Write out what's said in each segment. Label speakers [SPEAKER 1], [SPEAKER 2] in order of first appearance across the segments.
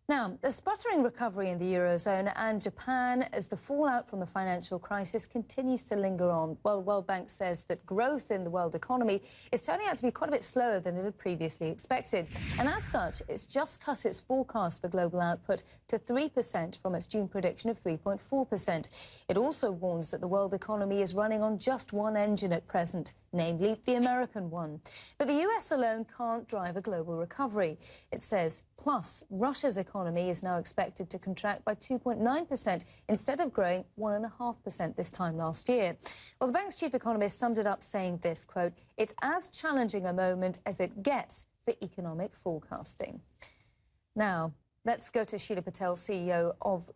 [SPEAKER 1] Now, a sputtering recovery in the Eurozone and Japan as the fallout from the financial crisis continues to linger on. Well, the World Bank says that growth in the world economy is turning out to be quite a bit slower than it had previously expected. And as such, it's just cut its forecast for global output to 3% from its June prediction of 3.4%. It also warns that the world economy is running on just one engine at present, namely the American one. But the US alone can't drive a global recovery. It says, plus, Russia's economy is now expected to contract by 2.9% instead of growing 1.5% this time last year. Well, the bank's chief economist summed it up saying this, quote, "It's as challenging a moment as it gets for economic forecasting." Now, let's go to Sheila Patel, CEO of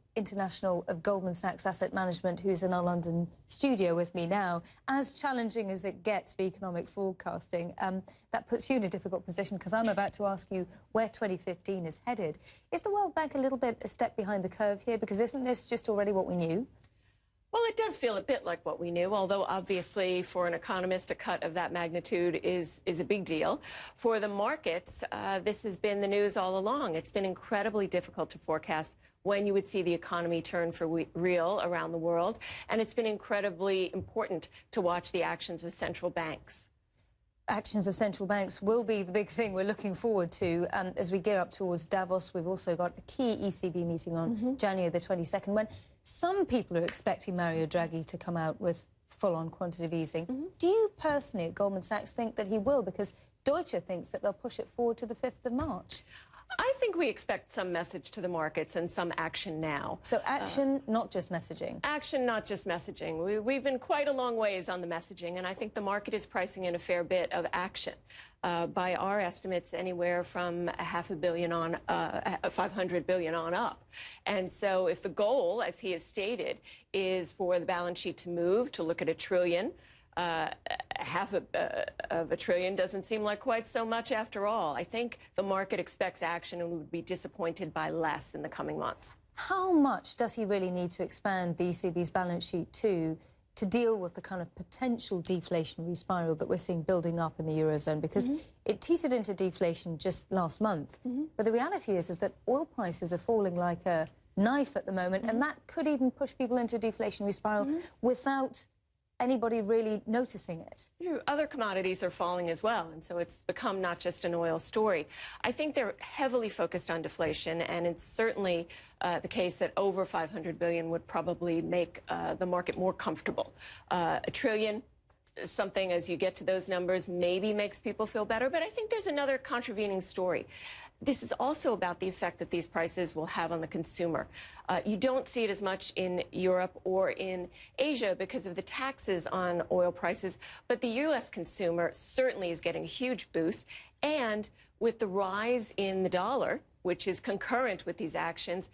[SPEAKER 1] Goldman Sachs Asset Management, who's in our London studio with me now. As challenging as it gets for economic forecasting, that puts you in a difficult position because I'm about to ask you where 2015 is headed. Is the World Bank a little bit a step behind the curve here? Because isn't this just already what we knew?
[SPEAKER 2] Well, it does feel a bit like what we knew, although obviously for an economist, a cut of that magnitude is a big deal. For the markets, this has been the news all along. It's been incredibly difficult to forecast when you would see the economy turn for real around the world. And it's been incredibly important to watch the actions of central banks.
[SPEAKER 1] Actions of central banks will be the big thing we're looking forward to as we gear up towards Davos. We've also got a key ECB meeting on January the 22nd, when some people are expecting Mario Draghi to come out with full-on quantitative easing. Do you personally at Goldman Sachs think that he will? Because Deutsche thinks that they'll push it forward to the 5th of March.
[SPEAKER 2] I think we expect some message to the markets and some action now.
[SPEAKER 1] So action, not just messaging.
[SPEAKER 2] Action, not just messaging. We've been quite a long ways on the messaging, and I think the market is pricing in a fair bit of action. By our estimates, anywhere from $500 billion on 500 billion on up. And so if the goal, as he has stated, is for the balance sheet to move, to look at $1 trillion, half of $1 trillion doesn't seem like quite so much after all. I think the market expects action and would be disappointed by less in the coming months.
[SPEAKER 1] How much does he really need to expand the ECB's balance sheet to deal with the kind of potential deflationary spiral that we're seeing building up in the Eurozone? Because it teetered into deflation just last month. But the reality is that oil prices are falling like a knife at the moment, and that could even push people into a deflationary spiral without anybody really noticing it.
[SPEAKER 2] Other commodities are falling as well, and so it's become not just an oil story. I think they're heavily focused on deflation, and it's certainly the case that over 500 billion would probably make the market more comfortable. $1 trillion, something as you get to those numbers maybe makes people feel better, but I think there's another contravening story. This is also about the effect that these prices will have on the consumer. You don't see it as much in Europe or in Asia because of the taxes on oil prices, but the U.S. consumer certainly is getting a huge boost. And with the rise in the dollar, which is concurrent with these actions,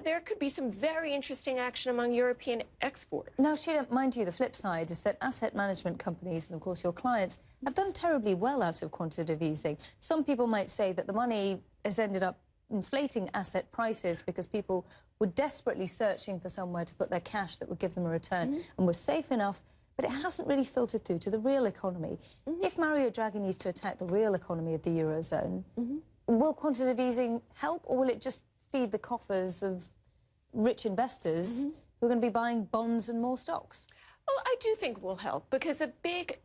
[SPEAKER 2] there could be some very interesting action among European exporters.
[SPEAKER 1] Now, Sheila, mind you, the flip side is that asset management companies and, of course, your clients have done terribly well out of quantitative easing. Some people might say that the money has ended up inflating asset prices because people were desperately searching for somewhere to put their cash that would give them a return and was safe enough, but it hasn't really filtered through to the real economy. If Mario Draghi needs to attack the real economy of the Eurozone, will quantitative easing help, or will it just feed the coffers of rich investors who are going to be buying bonds and more stocks?
[SPEAKER 2] Well, I do think it will help because a big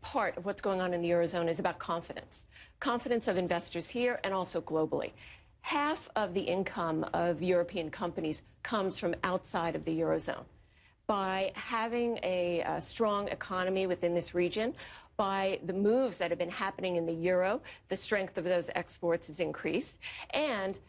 [SPEAKER 2] part of what's going on in the Eurozone is about confidence. Confidence of investors here and also globally. Half of the income of European companies comes from outside of the Eurozone. By having a strong economy within this region, by the moves that have been happening in the euro, the strength of those exports is increased, and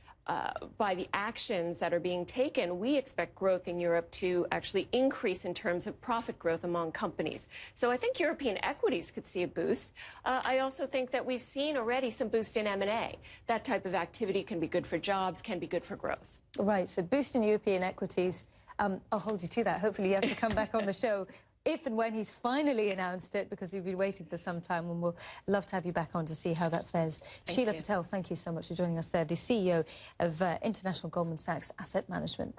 [SPEAKER 2] by the actions that are being taken, we expect growth in Europe to actually increase in terms of profit growth among companies. So I think European equities could see a boost. I also think that we've seen already some boost in M&A. That type of activity can be good for jobs, can be good for growth.
[SPEAKER 1] Right, so boost in European equities. I'll hold you to that. Hopefully you have to come back on the show if and when he's finally announced it, because we've been waiting for some time, and we'll love to have you back on to see how that fares. Sheila Patel, thank you so much for joining us there, the CEO of Goldman Sachs Asset Management.